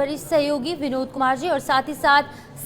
वरिष्ठ सहयोगी विनोद कुमार जी और साथ ही साथ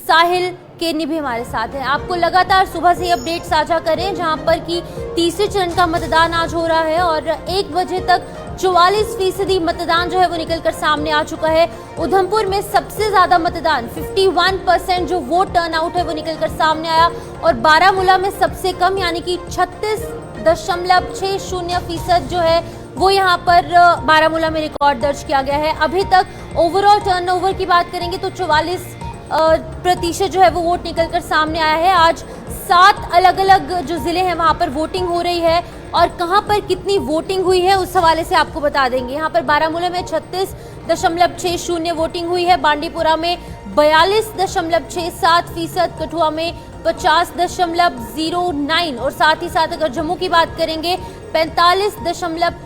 साहिल केनी भी हमारे साथ हैं। आपको लगातार सुबह से अपडेट साझा करें जहां पर कि तीसरे चरण का मतदान आज हो रहा है और 1 बजे तक 44% मतदान जो है वो निकलकर सामने आ चुका है। उधमपुर में सबसे ज्यादा मतदान 51% जो वोट टर्नआउट है वो निकलकर सामने आया और बारामूला में सबसे कम यानी कि 36.60% जो है वो यहाँ पर बारामूला में रिकॉर्ड दर्ज किया गया है। अभी तक ओवरऑल टर्नओवर की बात करेंगे तो 44% जो है वो वोट निकलकर सामने आया है। आज 7 अलग अलग जो जिले हैं वहां पर वोटिंग हो रही है और कहां पर कितनी वोटिंग हुई है उस हवाले से आपको बता देंगे। यहाँ पर बारामूला में 36.60 वोटिंग हुई है, बांडीपुरा में 42.67%, कठुआ में 50.09 और साथ ही साथ अगर जम्मू की बात करेंगे 45.36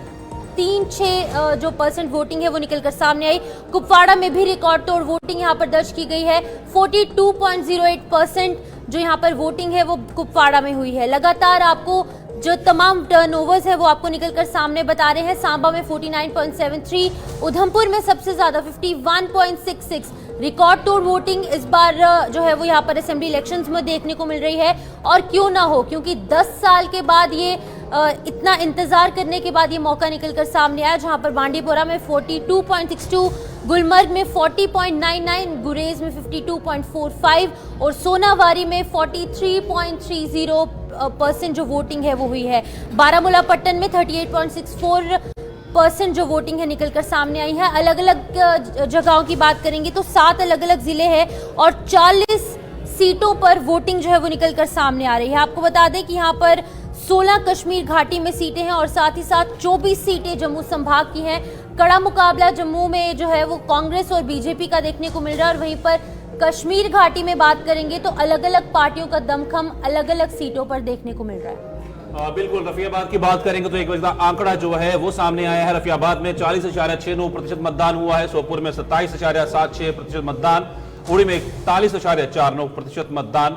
जो परसेंट वोटिंग है वो निकलकर सामने आई। कुपवाड़ा में भी रिकॉर्ड तोड़ वोटिंग यहाँ पर दर्ज की गई है। 42.08% जो यहाँ पर वोटिंग है वो कुपवाड़ा में हुई है। लगातार आपको जो तमाम टर्नओवर्स है वो आपको निकलकर सामने बता रहे हैं। सांबा में 49.73, उधमपुर में सबसे ज्यादा 51.66 रिकॉर्ड तोड़ वोटिंग इस बार जो है वो यहाँ पर असेंबली इलेक्शंस में देखने को मिल रही है। और क्यों ना हो, क्योंकि 10 साल के बाद ये इतना इंतजार करने के बाद ये मौका निकलकर सामने आया, जहां पर बांडीपुरा में 42.62, गुलमर्ग में 40.99, गुरेज में 52.45 और सोनावारी में 43.30% जो वोटिंग है वो हुई है। बारामूला पट्टन में 38.64% जो वोटिंग है निकलकर सामने आई है। अलग अलग जगहों की बात करेंगे तो 7 अलग अलग जिले हैं और 40 सीटों पर वोटिंग जो है वो निकलकर सामने आ रही है। आपको बता दें कि यहाँ पर 16 कश्मीर घाटी में सीटें हैं और साथ ही साथ 24 सीटें जम्मू संभाग की हैं। कड़ा मुकाबला जम्मू में जो है वो कांग्रेस और बीजेपी का देखने को मिल रहा है और वहीं पर कश्मीर घाटी में बात करेंगे तो अलग अलग पार्टियों का दमखम अलग अलग सीटों पर देखने को मिल रहा है। बिल्कुल, रफियाबाद की बात करेंगे तो एक बजे का आंकड़ा जो है वो सामने आया है। रफियाबाद में 40.69% मतदान हुआ है, सोपुर में 27.76% मतदान, उड़ी में 41.49% मतदान,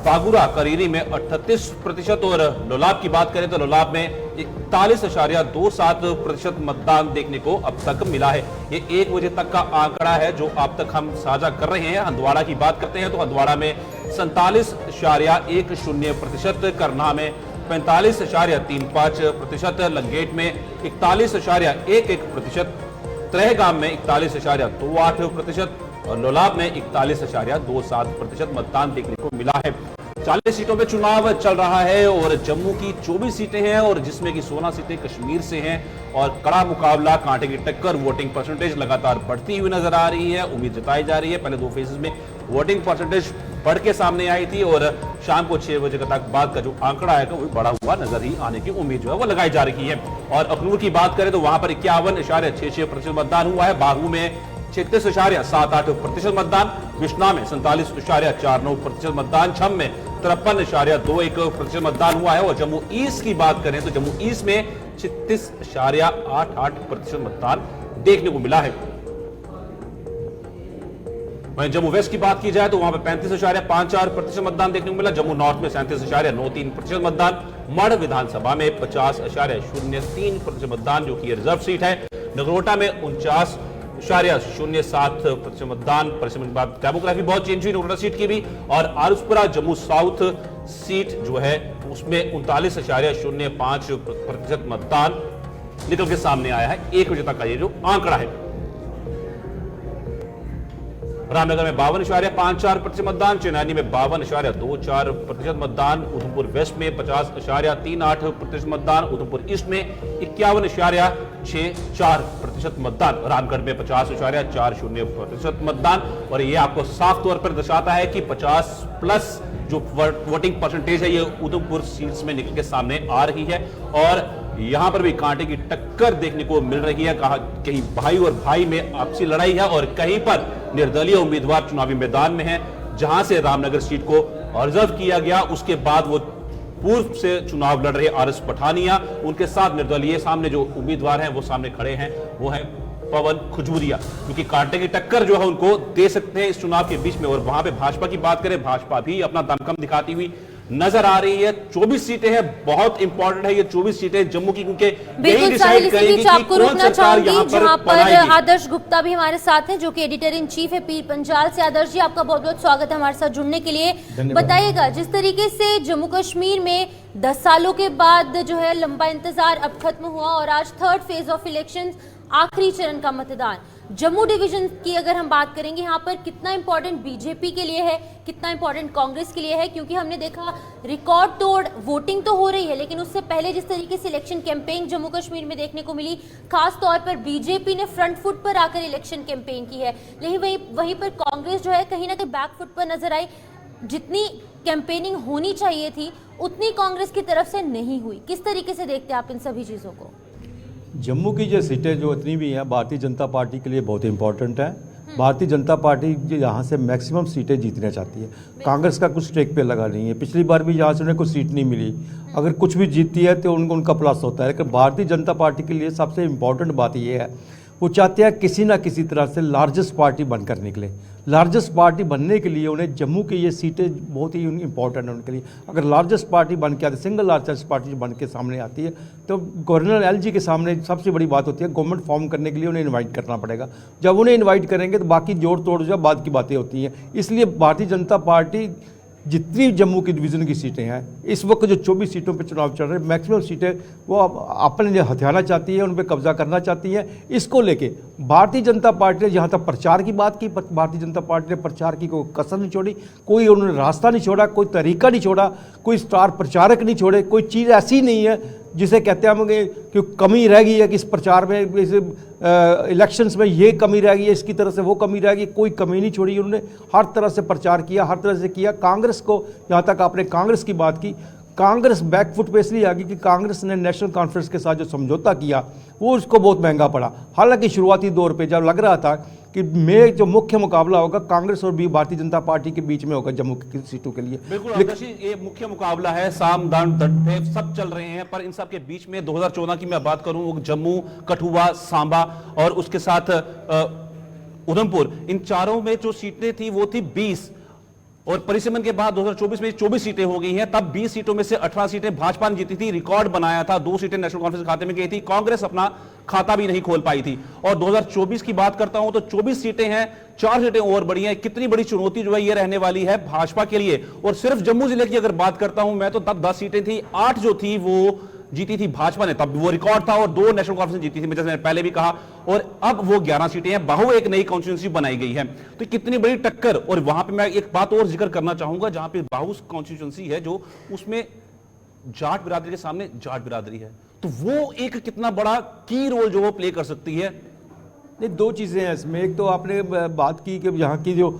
बागुरा करीरी में 38% और लोलाब की बात करें तो लोलाब में 41.27% मतदान देखने को अब तक मिला है। ये 1 बजे तक का आंकड़ा है जो अब तक हम साझा कर रहे हैं। हंदवाड़ा की बात करते हैं तो हंदवाड़ा में 47.10%, करनाह में 45.35%, लंगेट में 41.11%, त्रेहगाम में 41.28% और लोलाब में 41.27% मतदान देखने को मिला है। 40 सीटों पे चुनाव चल रहा है और जम्मू की 24 सीटें हैं और जिसमें कि 16 सीटें कश्मीर से हैं और कड़ा मुकाबला, कांटे की टक्कर, वोटिंग परसेंटेज लगातार बढ़ती हुई नजर आ रही है। उम्मीद जताई जा रही है, पहले 2 फेजेस में वोटिंग परसेंटेज बढ़ के सामने आई थी और शाम को 6 बजे तक बाद का जो आंकड़ा आएगा वो बढ़ा हुआ नजर ही आने की उम्मीद जो है वो लगाई जा रही है। और अखनूर की बात करें तो वहां पर 51.66% मतदान हुआ है, बागू में 36.78% मतदान, विश्ना में 47.49% मतदान, छम में 53.21% मतदान हुआ है और जम्मू ईस्ट की बात करें तो जम्मू ईस्ट में 36.88% मतदान देखने को मिला है। वहीं जम्मू वेस्ट की बात की जाए तो वहां पर 35.54% मतदान देखने को मिला, जम्मू नॉर्थ में 37.93% मतदान, मढ़ विधानसभा में 50.03% मतदान जो कि रिजर्व सीट है, नगरोटा में 49.07% मतदान। डेमोग्राफी बहुत चेंज हुई नगरोटा सीट की भी और आरुसपुरा जम्मू साउथ सीट जो है उसमें 39.05% मतदान निकल के सामने आया है। 1 बजे तक का ये जो आंकड़ा है। रामनगर में 52.54% मतदान, चेनानी में 52.24% मतदान, उधमपुर वेस्ट में 50.38% मतदान, उधमपुर ईस्ट में 51.64% मतदान, रामगढ़ में 50.40% मतदान। और ये आपको साफ तौर पर दर्शाता है कि 50+ जो वोटिंग परसेंटेज है ये उधमपुर सीट्स में निकल के सामने आ रही है और यहां पर भी कांटे की टक्कर देखने को मिल रही है। कहीं भाई और भाई में आपसी लड़ाई है और कहीं पर निर्दलीय उम्मीदवार चुनावी मैदान में हैं। जहां से रामनगर सीट को रिजर्व किया गया उसके बाद वो पूर्व से चुनाव लड़ रहे आरएस पठानिया, उनके साथ निर्दलीय सामने जो उम्मीदवार हैं वो सामने खड़े हैं, वो है पवन खजूरिया, क्योंकि कांटे की टक्कर जो है उनको दे सकते हैं इस चुनाव के बीच में। और वहां पे भाजपा की बात करें, भाजपा भी अपना दमखम दिखाती हुई नजर आ रही है। 24 सीटें हैं, बहुत इंपॉर्टेंट है ये 24 सीटें जम्मू की, क्योंकि बिल्कुल साहिल, इसी बीच आपको रोकना चाहूंगी जहां पर आदर्श गुप्ता भी हमारे साथ हैं, जो कि एडिटर इन चीफ है पीर पंजाल से। आदर्श जी, आपका बहुत बहुत स्वागत है हमारे साथ जुड़ने के लिए। बताइएगा, जिस तरीके से जम्मू कश्मीर में 10 सालों के बाद जो है लंबा इंतजार अब खत्म हुआ और आज थर्ड फेज ऑफ इलेक्शन, आखिरी चरण का मतदान जम्मू डिवीजन की अगर हम बात करेंगे, यहाँ पर कितना इंपॉर्टेंट बीजेपी के लिए है, कितना इंपॉर्टेंट कांग्रेस के लिए है? क्योंकि हमने देखा रिकॉर्ड तोड़ वोटिंग तो हो रही है, लेकिन उससे पहले जिस तरीके से इलेक्शन कैंपेन जम्मू कश्मीर में देखने को मिली, खास तौर पर बीजेपी ने फ्रंट फुट पर आकर इलेक्शन कैंपेन की है, लेकिन वहीं पर कांग्रेस जो है कहीं ना कहीं बैक फुट पर नजर आई। जितनी कैंपेनिंग होनी चाहिए थी उतनी कांग्रेस की तरफ से नहीं हुई। किस तरीके से देखते हैं आप इन सभी चीजों को? जम्मू की जो सीटें जो इतनी भी हैं भारतीय जनता पार्टी के लिए बहुत इंपॉर्टेंट है। भारतीय जनता पार्टी यहाँ से मैक्सिमम सीटें जीतना चाहती है। कांग्रेस का कुछ स्टेक पे लगा नहीं है। पिछली बार भी यहाँ से उन्हें कुछ सीट नहीं मिली, अगर कुछ भी जीतती है तो उनका प्लस होता है। लेकिन भारतीय जनता पार्टी के लिए सबसे इम्पॉर्टेंट बात यह है, वो चाहते हैं किसी ना किसी तरह से लार्जेस्ट पार्टी बनकर निकले। लार्जेस्ट पार्टी बनने के लिए उन्हें जम्मू की ये सीटें बहुत ही इंपॉर्टेंट है उनके लिए। अगर लार्जेस्ट पार्टी बन के आती, सिंगल लार्जेस्ट पार्टी बन के सामने आती है, तो गवर्नर एलजी के सामने सबसे बड़ी बात होती है, गवर्नमेंट फॉर्म करने के लिए उन्हें इनवाइट करना पड़ेगा। जब उन्हें इनवाइट करेंगे तो बाकी जोड़ तोड़ जो बाद की बातें होती हैं। इसलिए भारतीय जनता पार्टी जितनी जम्मू की डिवीज़न की सीटें हैं, इस वक्त जो 24 सीटों पर चुनाव चल रहे हैं, मैक्सिमम सीटें वो अपने लिए हथियाना चाहती है, उन पर कब्जा करना चाहती है। इसको लेके भारतीय जनता पार्टी ने जहाँ तक प्रचार की बात की, भारतीय जनता पार्टी ने प्रचार की कोई कसर नहीं छोड़ी, कोई उन्होंने रास्ता नहीं छोड़ा, कोई तरीका नहीं छोड़ा, कोई स्टार प्रचारक नहीं छोड़े। कोई चीज़ ऐसी नहीं है जिसे कहते हैं हम कि कमी रह गई है कि इस प्रचार में, इस इलेक्शंस में ये कमी रह गई है, इसकी तरह से वो कमी रह गई। कोई कमी नहीं छोड़ी उन्होंने, हर तरह से प्रचार किया, हर तरह से किया। कांग्रेस को, यहाँ तक आपने कांग्रेस की बात की, कांग्रेस बैकफुट पे इसलिए आ गई कि कांग्रेस ने नेशनल कॉन्फ्रेंस के साथ जो समझौता किया वो उसको बहुत महंगा पड़ा। हालांकि शुरुआती दौर पे जब लग रहा था कि में जो मुख्य मुकाबला होगा कांग्रेस और भारतीय जनता पार्टी के बीच में होगा जम्मू की सीटों के लिए। बिल्कुल आदर्श, ये मुख्य मुकाबला है, साम दान दंड सब चल रहे हैं, पर इन सब के बीच में 2014 की मैं बात करूं, वो जम्मू, कठुआ, सांबा और उसके साथ उधमपुर, इन चारों में जो सीटें थी वो थी 20, और परिसीमन के बाद 2024 में 24 सीटें हो गई हैं। तब 20 सीटों में से 18 सीटें भाजपा ने जीती थी, रिकॉर्ड बनाया था। 2 सीटें नेशनल कॉन्फ्रेंस खाते में गई थी, कांग्रेस अपना खाता भी नहीं खोल पाई थी। और 2024 की बात करता हूं तो 24 सीटें हैं, 4 सीटें और बड़ी हैं। कितनी बड़ी चुनौती जो है ये रहने वाली है भाजपा के लिए। और सिर्फ जम्मू जिले की अगर बात करता हूं मैं, तो तब 10 सीटें थी, 8 जो थी वो जीती थी भाजपा ने, तब वो रिकॉर्ड था, और 2 नेशनल कॉन्फ्रेंस जीती थी, जैसे मैंने पहले भी कहा। और अब वो 11 सीटें हैं, बहु एक नई कॉन्स्टिट्यूंसी बनाई गई है। तो कितनी बड़ी टक्कर। और वहां पे मैं एक बात और जिक्र करना चाहूंगा, जहां पे बहु कॉन्स्टिट्यूंसी है, जो उसमें जाट बिरादरी के सामने जाट बिरादरी है, तो वो एक कितना बड़ा की रोल जो वो प्ले कर सकती है। नहीं, 2 चीज़ें हैं इसमें। एक तो आपने बात की कि यहाँ की जो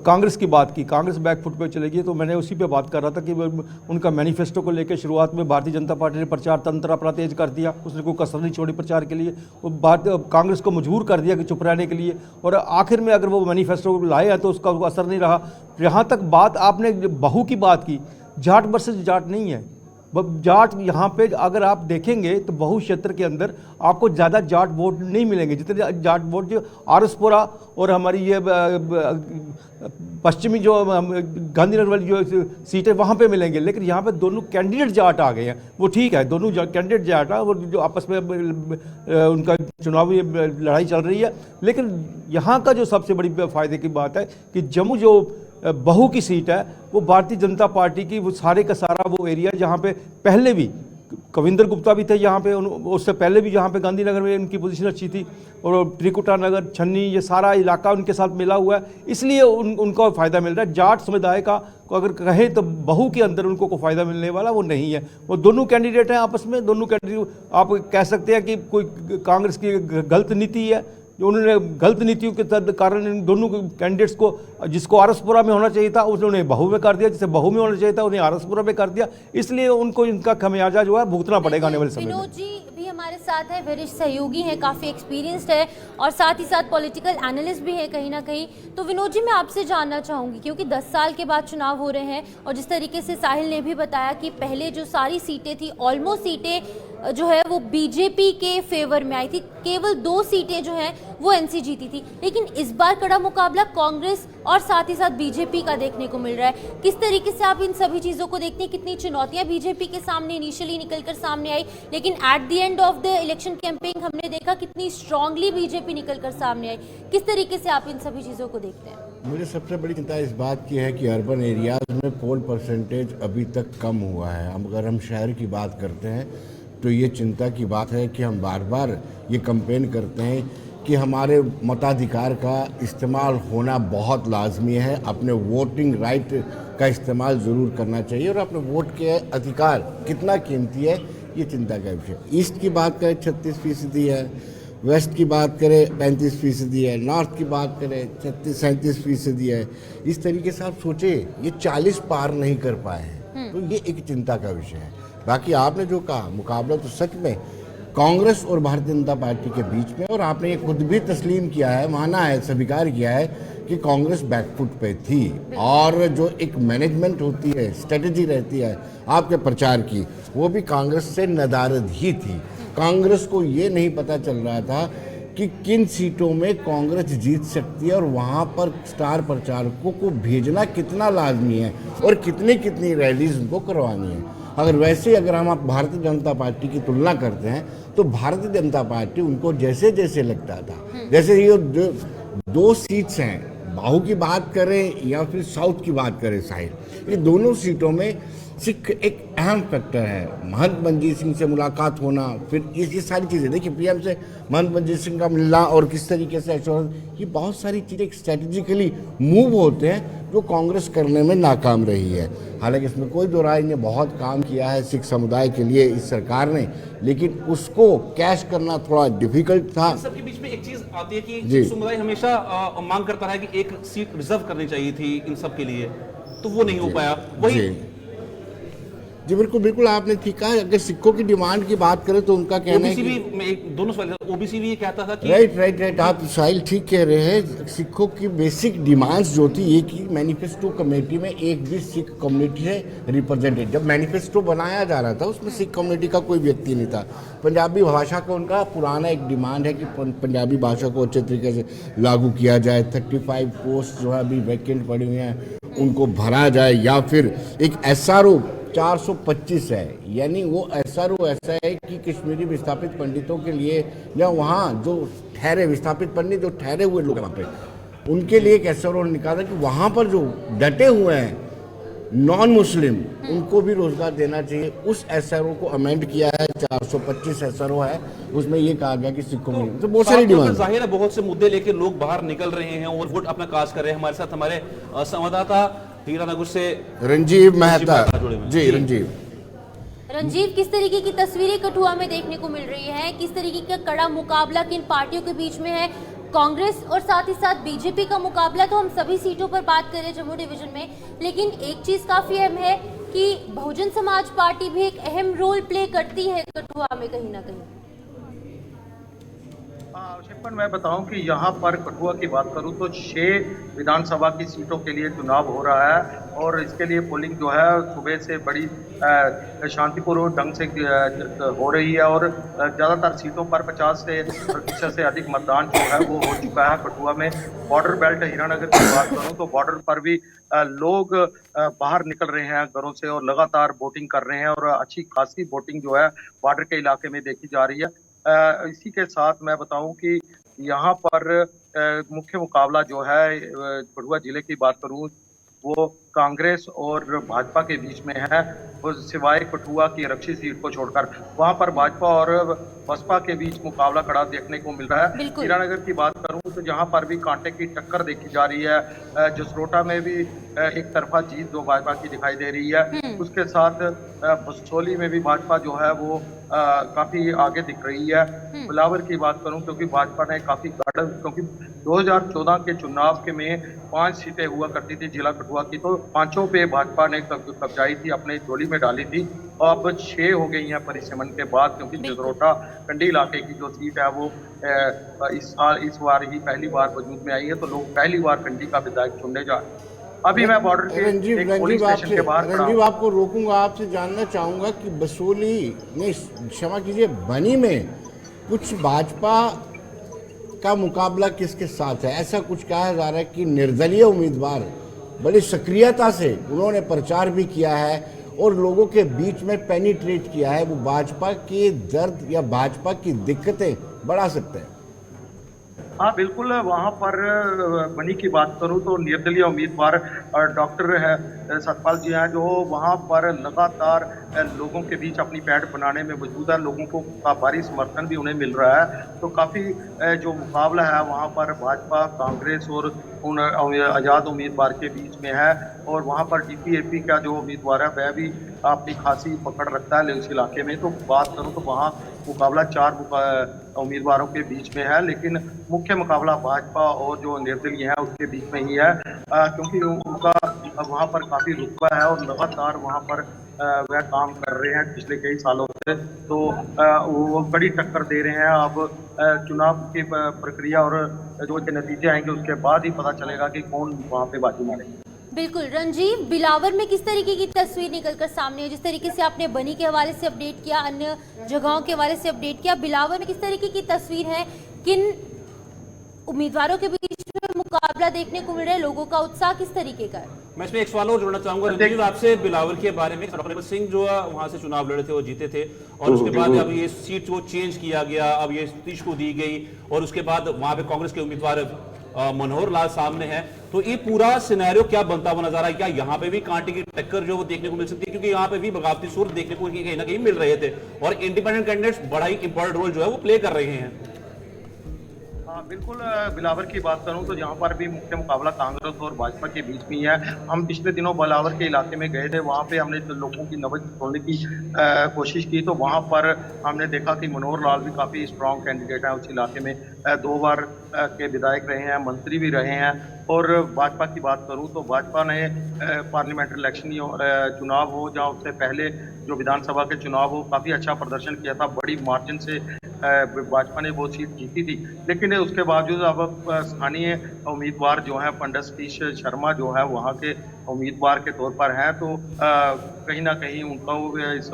कांग्रेस की बात की, कांग्रेस बैकफुट पे चलेगी, तो मैंने उसी पे बात कर रहा था कि उनका मैनिफेस्टो को लेकर शुरुआत में भारतीय जनता पार्टी ने प्रचार तंत्र अपना तेज कर दिया, उसने कोई कसर नहीं छोड़ी प्रचार के लिए, वो कांग्रेस को मजबूर कर दिया कि चुप रहने के लिए। और आखिर में अगर वो मैनिफेस्टो लाए हैं तो उसका असर नहीं रहा। यहाँ तक बात आपने बहु की बात की, जाट वर्सेस जाट नहीं है। जाट यहाँ पे अगर आप देखेंगे तो बहु क्षेत्र के अंदर आपको ज़्यादा जाट वोट नहीं मिलेंगे, जितने जाट वोट जो आरएसपुरा और हमारी ये पश्चिमी जो गांधीनगर वाली जो सीटें वहाँ पे मिलेंगे। लेकिन यहाँ पे दोनों कैंडिडेट जाट आ गए हैं, वो ठीक है, दोनों कैंडिडेट जाट है, वो जो आपस में उनका चुनावी लड़ाई चल रही है। लेकिन यहाँ का जो सबसे बड़ी फायदे की बात है कि जम्मू जो बहु की सीट है वो भारतीय जनता पार्टी की, वो सारे का सारा वो एरिया जहाँ पे पहले भी कविंदर गुप्ता भी थे यहाँ पे, उससे पहले भी यहाँ पे गांधीनगर में उनकी पोजीशन अच्छी थी, और त्रिकुटा नगर, छन्नी, ये सारा इलाका उनके साथ मिला हुआ है, इसलिए उनको फ़ायदा मिल रहा है। जाट समुदाय का अगर कहें तो बहु के अंदर उनको कोई फ़ायदा मिलने वाला वो नहीं है। वो दोनों कैंडिडेट हैं आपस में, दोनों कैंडिडेट आप कह सकते हैं कि कोई कांग्रेस की गलत नीति है, जो उन्होंने गलत नीतियों के कारण इन दोनों कैंडिडेट्स को, जिसको आरएसपुरा में होना चाहिए था उन्होंने बहु में कर दिया, जिसे बहु में होना चाहिए था उन्हें आरएसपुरा में कर दिया, इसलिए उनको इनका खमियाजा जो है भुगतना पड़ेगा आने वाले समय में। विनोद जी भी हमारे साथ है, वरिष्ठ सहयोगी हैं, काफ़ी एक्सपीरियंस्ड है और साथ ही साथ पॉलिटिकल एनालिस्ट भी है कहीं ना कहीं। तो विनोद जी, मैं आपसे जानना चाहूँगी, क्योंकि 10 साल के बाद चुनाव हो रहे हैं और जिस तरीके से साहिल ने भी बताया कि पहले जो सारी सीटें थी, ऑलमोस्ट सीटें जो है वो बीजेपी के फेवर में आई थी। केवल 2 सीटें जो हैं वो एनसी जीती थी, लेकिन इस बार कड़ा मुकाबला कांग्रेस और साथ ही साथ बीजेपी का देखने को मिल रहा है। किस तरीके से आप इन सभी चीजों को देखते हैं? कितनी चुनौतियां बीजेपी के सामने इनिशियली निकलकर सामने आई, लेकिन at the end of the election campaign हमने देखा कितनी स्ट्रांगली बीजेपी निकलकर सामने आई। किस तरीके से आप इन सभी चीजों को देखते हैं? मुझे सबसे बड़ी चिंता इस बात की है कि अर्बन एरियाज में पोल परसेंटेज अभी तक कम हुआ है। अब अगर हम शहर की बात करते हैं तो ये चिंता की बात है कि हम बार बार ये कंपेन करते हैं कि हमारे मताधिकार का इस्तेमाल होना बहुत लाजमी है। अपने वोटिंग राइट का इस्तेमाल ज़रूर करना चाहिए और अपने वोट के अधिकार कितना कीमती है, ये चिंता का विषय। ईस्ट की बात करें 36% है, वेस्ट की बात करें 35% है, नॉर्थ की बात करें 37% है। इस तरीके से आप सोचे ये 40 पार नहीं कर पाए हैं, तो ये एक चिंता का विषय है। बाकी आपने जो कहा मुकाबला तो सच में कांग्रेस और भारतीय जनता पार्टी के बीच में, और आपने ये खुद भी तस्लीम किया है, माना है, स्वीकार किया है कि कांग्रेस बैकफुट पे थी और जो एक मैनेजमेंट होती है, स्ट्रेटजी रहती है आपके प्रचार की, वो भी कांग्रेस से नदारद ही थी। कांग्रेस को ये नहीं पता चल रहा था कि किन सीटों में कांग्रेस जीत सकती है और वहाँ पर स्टार प्रचारकों को भेजना कितना लाजमी है और कितनी कितनी रैलीज उनको करवानी है। अगर हम आप भारतीय जनता पार्टी की तुलना करते हैं तो भारतीय जनता पार्टी उनको जैसे जैसे लगता था, जैसे ये जो 2 सीट्स हैं, बाहू की बात करें या फिर साउथ की बात करें साहिल, ये दोनों सीटों में सिख एक अहम फैक्टर है। महंत मंजीत सिंह से मुलाकात होना, फिर ये सारी चीज़ें, देखिए पीएम से महंत मंजीत सिंह का मिलना और किस तरीके से एश्योरेंस, ये बहुत सारी चीज़ें स्ट्रेटेजिकली मूव होते हैं जो कांग्रेस करने में नाकाम रही है। हालांकि इसमें कोई दो राय नहीं, बहुत काम किया है सिख समुदाय के लिए इस सरकार ने, लेकिन उसको कैश करना थोड़ा डिफिकल्ट था। सबके बीच में एक चीज आती है कि सिख समुदाय हमेशा मांग करता है कि एक सीट रिजर्व करनी चाहिए थी इन सब के लिए, तो वो नहीं हो पाया। वही जी बिल्कुल बिल्कुल आपने ठीक कहा। अगर सिखों की डिमांड की बात करें तो उनका कहना है कि दोनों सवाल, ओबीसी भी ये कहता था कि राइट आप साहिल ठीक कह रहे हैं। सिखों की बेसिक डिमांड्स जो थी ये कि मैनिफेस्टो कमेटी में एक भी सिख कम्युनिटी है रिप्रेजेंटेड। जब मैनिफेस्टो बनाया जा रहा था उसमें सिख कम्युनिटी का कोई व्यक्ति नहीं था। पंजाबी भाषा का उनका पुराना एक डिमांड है कि पंजाबी भाषा को अच्छे तरीके से लागू किया जाए। 35 पोस्ट जो है अभी वैकेंट पड़ी हुई हैं उनको भरा जाए, या फिर एक SRO 425 है, यानी वो SRO ऐसा है कि कश्मीरी विस्थापित पंडितों के लिए या वहाँ जो ठहरे विस्थापित पंडित जो ठहरे हुए लोग वहाँ पे उनके लिए एक SRO निकाला कि वहाँ पर जो डटे हुए हैं नॉन मुस्लिम उनको भी रोजगार देना चाहिए। उस SRO को अमेंड किया है, 425 SRO है, उसमें ये कहा गया कि सिखों में तो बहुत सारी डिमांड जाहिर है, बहुत से मुद्दे लेके लोग बाहर निकल रहे हैं और वोट अपना कास्ट कर रहे हैं। हमारे साथ हमारे संवाददाता हीरानगर से रंजीव मेहता जी। रंजीव, किस तरीके की तस्वीरें कठुआ में देखने को मिल रही है? किस तरीके का कड़ा मुकाबला किन पार्टियों के बीच में है? कांग्रेस और साथ ही साथ बीजेपी का मुकाबला तो हम सभी सीटों पर बात करें जम्मू डिवीजन में, लेकिन एक चीज काफी अहम है कि बहुजन समाज पार्टी भी एक अहम रोल प्ले करती है कठुआ में कहीं ना कहीं। शिपन मैं बताऊं कि यहाँ पर कठुआ की बात करूं तो 6 विधानसभा की सीटों के लिए चुनाव हो रहा है और इसके लिए पोलिंग जो है सुबह से बड़ी शांतिपूर्ण ढंग से हो रही है और ज़्यादातर सीटों पर 50% से अधिक मतदान जो है वो हो चुका है। कठुआ में बॉर्डर बेल्ट हीरानगर की बात करूं तो बॉर्डर पर भी लोग बाहर निकल रहे हैं घरों से और लगातार वोटिंग कर रहे हैं और अच्छी खासी वोटिंग जो है बॉर्डर के इलाके में देखी जा रही है। इसी के साथ मैं बताऊं कि यहाँ पर मुख्य मुकाबला जो है कठुआ जिले की बात करूं वो कांग्रेस और भाजपा के बीच में है, वो सिवाय कठुआ की आरक्षित सीट को छोड़कर वहां पर भाजपा और बसपा के बीच मुकाबला खड़ा देखने को मिल रहा है। हीरानगर की बात करूं तो जहां पर भी कांटे की टक्कर देखी जा रही है। जसरोटा में भी एक तरफा जीत जो भाजपा की दिखाई दे रही है, उसके साथ बसोली में भी भाजपा जो है वो काफी आगे दिख रही है। बिलावर की बात करूं क्योंकि भाजपा ने काफी क्योंकि 2014 के चुनाव के में 5 सीटें हुआ करती थी जिला कठुआ की, तो 5 पे भाजपा ने कब्जाई थी, अपने झोली में डाली थी और अब 6 हो गई हैं परिसीमन के बाद, क्योंकि जसरोटा कंडी इलाके की जो सीट है वो इस बार ही पहली बार वजूद में आई है, तो लोग पहली बार कंडी का विधायक चुनने जा रहे हैं। अभी मैं बॉर्डर के एक पुलिस स्टेशन के बाहर खड़ा हूं। रंजीव आपको रोकूंगा, आपसे जानना चाहूंगा कि बसोली नहीं, क्षमा कीजिए, बनी में कुछ भाजपा का मुकाबला किसके साथ है? ऐसा कुछ कहा जा रहा है कि निर्दलीय उम्मीदवार बड़ी सक्रियता से उन्होंने प्रचार भी किया है और लोगों के बीच में पेनिट्रेट किया है, वो भाजपा के दर्द या भाजपा की दिक्कतें बढ़ा सकते हैं। हाँ बिल्कुल, वहाँ पर बनी की बात करूँ तो निर्दलीय उम्मीदवार डॉक्टर सतपाल जी हैं, जो वहाँ पर लगातार लोगों के बीच अपनी पैठ बनाने में मौजूद है। लोगों को का भारी समर्थन भी उन्हें मिल रहा है। तो काफ़ी जो मुकाबला है वहाँ पर भाजपा, कांग्रेस और उन आज़ाद उम्मीदवार के बीच में है। और वहाँ पर डीपीएपी का जो उम्मीदवार है वह भी अपनी खासी पकड़ रखता है उस इलाके में। तो बात करूँ तो वहाँ मुकाबला 4 उम्मीदवारों के बीच में है, लेकिन मुख्य मुकाबला भाजपा और जो निर्दलीय है उसके बीच में ही है, क्योंकि उनका वहाँ पर काफ़ी रुतबा है और लगातार वहाँ पर वह काम कर रहे हैं पिछले कई सालों से। तो वो बड़ी टक्कर दे रहे हैं। अब चुनाव की प्रक्रिया और जो नतीजे आएंगे उसके बाद ही पता चलेगा कि कौन वहाँ पे बाजी मारेगा। बिल्कुल रंजीव, बिलावर में किस तरीके की तस्वीर निकलकर सामने है? जिस तरीके से आपने बनी के हवाले से अपडेट किया, अन्य जगहों के हवाले से अपडेट किया, बिलावर में किस तरीके की तस्वीर है? किन उम्मीदवारों के बीच में मुकाबला देखने को मिल रहा है? लोगों का उत्साह किस तरीके का है? मैं इसमें एक सवाल और जोड़ना चाहूंगा रंजीव आपसे बिलावर के बारे में। डॉक्टर सिंह जो वहां से चुनाव लड़े थे वो जीते थे और उसके बाद अब ये सीट वो चेंज किया गया, अब ये सतीश को दी गई और उसके बाद वहां पे कांग्रेस के उम्मीदवार मनोहर लाल सामने है। तो ये पूरा सिनेरियो क्या बनता हुआ नजर आ रहा है? क्या यहाँ पे भी कांटे की टक्कर जो वो देखने को मिल सकती है? क्योंकि यहाँ पे भी बगावती सुर देखने को कहीं ना कहीं मिल रहे थे और इंडिपेंडेंट कैंडिडेट्स बड़ा ही इंपॉर्टेंट रोल जो है वो प्ले कर रहे हैं। हाँ बिल्कुल, बिलावर की बात करूं तो यहाँ पर भी मुख्य मुकाबला कांग्रेस और भाजपा के बीच में ही है। हम पिछले दिनों बिलावर के इलाके में गए थे, वहाँ पे हमने लोगों की नब्ज तोड़ने की कोशिश की। तो वहाँ पर हमने देखा कि मनोहर लाल भी काफ़ी स्ट्रांग कैंडिडेट है उस इलाके में। 2 बार के विधायक रहे हैं, मंत्री भी रहे हैं। और भाजपा की बात करूं तो भाजपा ने पार्लियामेंट्री इलेक्शन चुनाव हो या उससे पहले जो विधानसभा के चुनाव हो, काफ़ी अच्छा प्रदर्शन किया था। बड़ी मार्जिन से भाजपा ने वो सीट जीती थी। लेकिन उसके बावजूद अब स्थानीय उम्मीदवार जो हैं पंडित सतीश शर्मा जो है वहाँ के उम्मीदवार के तौर पर हैं। तो कहीं ना कहीं उनका इस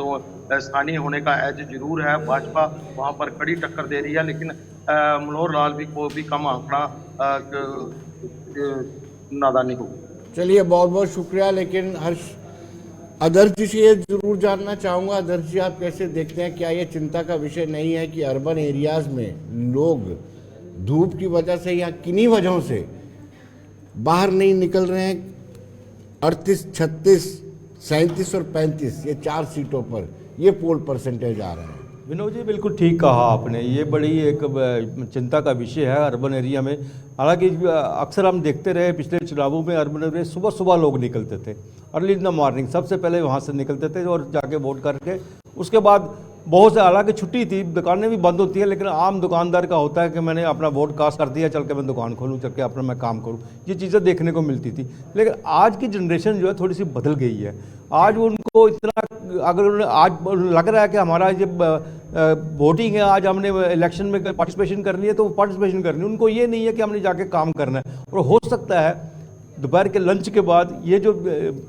स्थानीय होने का एज जरूर है। भाजपा वहाँ पर कड़ी टक्कर दे रही है, लेकिन मनोहर लाल भी को भी कम आंकड़ा नादानी हो। चलिए, बहुत बहुत शुक्रिया। लेकिन हर्ष, आदर्श जी से ये जरूर जानना चाहूँगा, आदर्श जी आप कैसे देखते हैं, क्या ये चिंता का विषय नहीं है कि अर्बन एरियाज़ में लोग धूप की वजह से या किन्हीं वजहों से बाहर नहीं निकल रहे हैं? 38, 36, 37 और 35 ये 4 सीटों पर ये पोल परसेंटेज आ रहा है। विनोद जी बिल्कुल ठीक कहा आपने, ये बड़ी एक चिंता का विषय है अर्बन एरिया में। हालांकि अक्सर हम देखते रहे पिछले चुनावों में अर्बन एरिया सुबह सुबह लोग निकलते थे, अर्ली इन द मॉर्निंग सबसे पहले वहाँ से निकलते थे और जाके वोट करके उसके बाद बहुत से, हालांकि छुट्टी थी, दुकानें भी बंद होती है, लेकिन आम दुकानदार का होता है कि मैंने अपना वोट कास्ट कर दिया, चल के मैं दुकान खोलूँ, चल के अपना मैं काम करूँ, ये चीज़ें देखने को मिलती थी। लेकिन आज की जनरेशन जो है थोड़ी सी बदल गई है। आज उनको इतना, अगर आज लग रहा है कि हमारा ये वोटिंग है, आज हमने इलेक्शन में पार्टिसिपेशन करनी है तो पार्टिसिपेशन करनी है, उनको ये नहीं है कि हमने जाके काम करना है। और हो सकता है दोपहर के लंच के बाद ये जो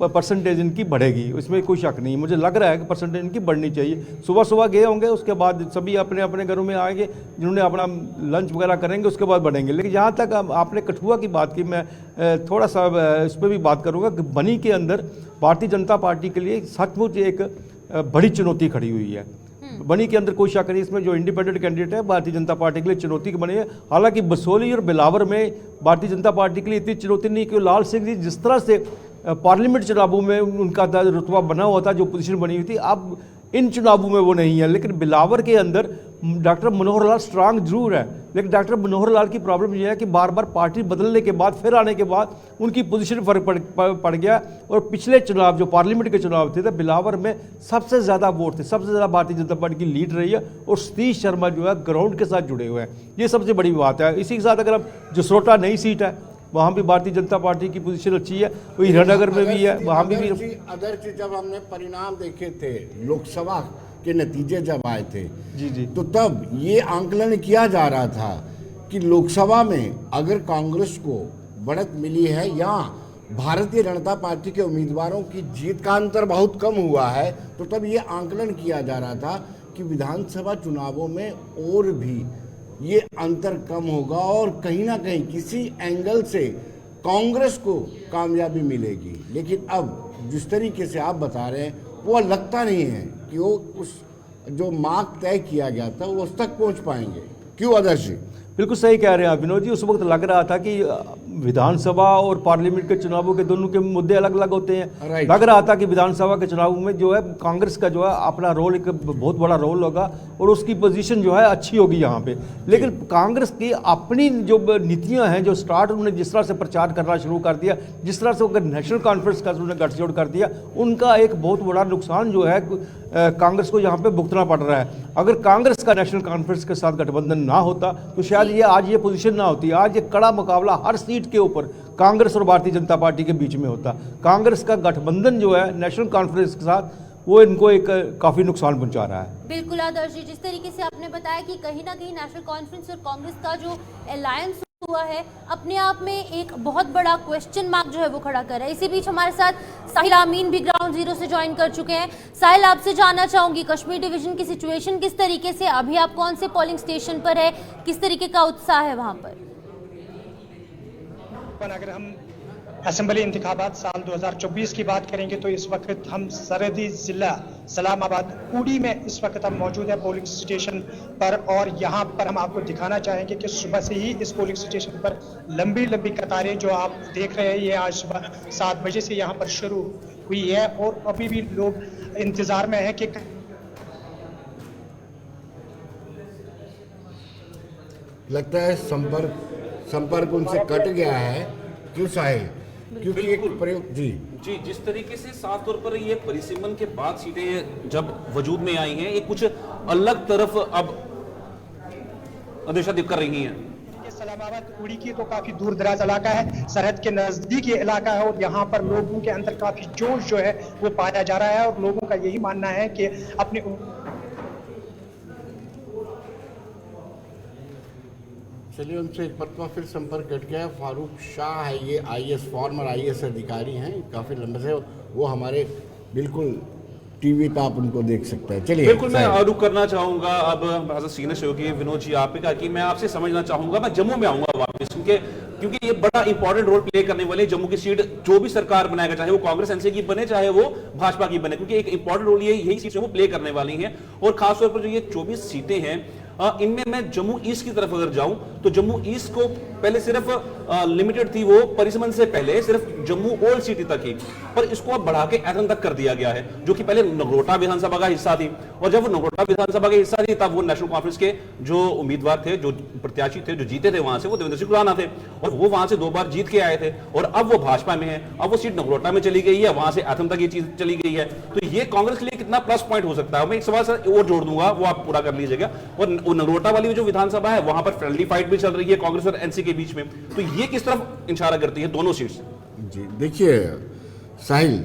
परसेंटेज इनकी बढ़ेगी, इसमें कोई शक नहीं। मुझे लग रहा है कि परसेंटेज इनकी बढ़नी चाहिए। सुबह सुबह गए होंगे, उसके बाद सभी अपने अपने घरों में आएंगे, जिन्होंने अपना लंच वगैरह करेंगे, उसके बाद बढ़ेंगे। लेकिन जहाँ तक आपने कठुआ की बात की, मैं थोड़ा सा इस पर भी बात करूँगा कि बनी के अंदर भारतीय जनता पार्टी के लिए सचमुच एक बड़ी चुनौती खड़ी हुई है। बनी के अंदर कोई शक नहीं, इसमें जो इंडिपेंडेंट कैंडिडेट है भारतीय जनता पार्टी के लिए चुनौती बनी है। हालांकि बसोली और बिलावर में भारतीय जनता पार्टी के लिए इतनी चुनौती नहीं, क्योंकि लाल सिंह जी जिस तरह से पार्लियामेंट चुनावों में उनका रुतबा बना हुआ था, जो पोजीशन बनी हुई थी, अब इन चुनावों में वो नहीं है। लेकिन बिलावर के अंदर डॉक्टर मनोहर लाल स्ट्रांग जरूर है, लेकिन डॉक्टर मनोहर लाल की प्रॉब्लम यह है कि बार बार पार्टी बदलने के बाद, फिर आने के बाद उनकी पोजीशन फर्क पड़ गया। और पिछले चुनाव जो पार्लियामेंट के चुनाव थे, तो बिलावर में सबसे ज़्यादा वोट थे, सबसे ज़्यादा भारतीय जनता पार्टी की लीड रही है और सतीश शर्मा जो है ग्राउंड के साथ जुड़े हुए हैं, ये सबसे बड़ी बात है। इसी के साथ अगर हम जसरोटा नई सीट है, वहाँ भी भारतीय जनता पार्टी की पोजीशन अच्छी है, तो हीरानगर में भी है, वहाँ भी। अदर्श, जब हमने परिणाम देखे थे लोकसभा के नतीजे जब आए थे जी, तो तब ये आंकलन किया जा रहा था कि लोकसभा में अगर कांग्रेस को बढ़त मिली है या भारतीय जनता पार्टी के उम्मीदवारों की जीत का अंतर बहुत कम हुआ है, तो तब ये आंकलन किया जा रहा था कि विधानसभा चुनावों में और भी ये अंतर कम होगा और कहीं ना कहीं किसी एंगल से कांग्रेस को कामयाबी मिलेगी। लेकिन अब जिस तरीके से आप बता रहे हैं वो लगता नहीं है कि वो उस जो मार्क तय किया गया था वो उस तक पहुंच पाएंगे। क्यों आदर्श जी? बिल्कुल सही कह रहे हैं आप विनोद जी। उस वक्त लग रहा था कि विधानसभा और पार्लियामेंट के चुनावों के दोनों के मुद्दे अलग अलग होते हैं। राइट। लग रहा था कि विधानसभा के चुनावों में जो है कांग्रेस का जो है अपना रोल, एक बहुत बड़ा रोल होगा और उसकी पोजीशन जो है अच्छी होगी यहाँ पे। लेकिन कांग्रेस की अपनी जो नीतियाँ हैं, जो स्टार्ट उन्होंने जिस तरह से प्रचार करना शुरू कर दिया, जिस तरह से वो नेशनल कॉन्फ्रेंस का उन्होंने गठजोड़ कर दिया, उनका एक बहुत बड़ा नुकसान जो है कांग्रेस को यहाँ पे भुगतना पड़ रहा है। अगर कांग्रेस का नेशनल कॉन्फ्रेंस के साथ गठबंधन ना होता तो शायद ये आज ये पोजीशन ना होती। आज ये कड़ा मुकाबला हर सीट के ऊपर कांग्रेस और भारतीय जनता पार्टी के बीच में होता। कांग्रेस का गठबंधन जो है नेशनल कॉन्फ्रेंस के साथ, वो इनको एक काफ़ी नुकसान पहुंचा रहा है। बिल्कुल आदर्श जी, जिस तरीके से आपने बताया कि कहीं ना कहीं नेशनल कॉन्फ्रेंस और कांग्रेस का जो अलायंस हुआ है अपने आप में एक बहुत बड़ा क्वेश्चन मार्क जो है वो खड़ा कर रहा है। इसी बीच हमारे साथ साहिल आमीन भी ग्राउंड जीरो से ज्वाइन कर चुके हैं। साहिल, आपसे जानना चाहूंगी कश्मीर डिवीजन की सिचुएशन किस तरीके से, अभी आप कौन से पोलिंग स्टेशन पर है, किस तरीके का उत्साह है वहां पर? अगर हम असेंबली इंतखाबात साल 2024 की बात करेंगे तो इस वक्त हम सरहदी जिला सलामाबाद उड़ी में इस वक्त हम मौजूद है पोलिंग स्टेशन पर, और यहाँ पर हम आपको दिखाना चाहेंगे कि सुबह से ही इस पोलिंग स्टेशन पर लंबी लंबी कतारें जो आप देख रहे हैं ये आज सुबह 7 बजे से यहाँ पर शुरू हुई है और अभी भी लोग इंतजार में है कि लगता है संपर्क उनसे कट गया है। क्यों साहिल? क्योंकि एक प्रयोग जी जिस तरीके से साफ तौर पर ये परिसीमन के बाद सीटें जब वजूद में आई हैं, ये कुछ अलग तरफ अब दिशा दिख कर रही हैं। सलामाबाद उड़ी की तो काफी दूर दराज इलाका है, सरहद के नजदीक ये इलाका है और यहाँ पर लोगों के अंदर काफी जोश जो है वो पाया जा रहा है और लोगों का यही मानना है कि अपने चलिए उनसे एक मरतबा फिर संपर्क कट गया। फारूक शाह है, ये आईएएस फॉर्मर आईएएस अधिकारी हैं, काफ़ी लंबे से, वो हमारे बिल्कुल टीवी पे आप उनको देख सकते हैं। चलिए बिल्कुल, मैं रुक करना चाहूंगा अब सीनियर सहयोगी विनोद जी आप का कि मैं आपसे समझना चाहूंगा, मैं जम्मू में आऊंगा वापस, क्योंकि ये बड़ा इंपॉर्टेंट रोल प्ले करने वाले जम्मू की सीट जो भी सरकार बनाएगा, चाहे वो कांग्रेस एनसी की बने चाहे वो भाजपा की बने, क्योंकि एक इंपॉर्टेंट रोल ये यही सीट वो प्ले करने वाली हैं। और खासतौर पर जो ये 24 सीटें हैं इनमें मैं जम्मू ईस्ट की तरफ अगर जाऊं तो जम्मू ईस्ट को पहले सिर्फ लिमिटेड थी वो परिसीमन से पहले सिर्फ जम्मू ओल्ड सिटी तक ही, पर इसको अब बढ़ा के ऐथन तक कर दिया गया है, जो कि पहले नगरोटा विधानसभा का हिस्सा थी। और जब वो नगरोटा विधानसभा के हिस्सा थी तब वो नेशनल कॉन्फ्रेंस के जो उम्मीदवार थे, जो प्रत्याशी थे, जो जीते थे वहां से, वो देवेंद्र सिंह खुराना थे और वो वहां से 2 बार जीत के आए थे और अब वो भाजपा में है। अब वो सीट नगरोटा में चली गई है, वहां से ऐथन तक ये चीज चली गई है, तो ये कांग्रेस के लिए कितना प्लस पॉइंट हो सकता है। मैं एक सवाल सर और जोड़ दूंगा, वो आप पूरा कर लीजिएगा। और नगरोटा वाली जो विधानसभा है वहां पर फ्रेंडली फाइट भी चल रही है कांग्रेस और एनसी के बीच में, तो ये किस तरफ इशारा करती है दोनों सीट्स? जी देखिए साहिल,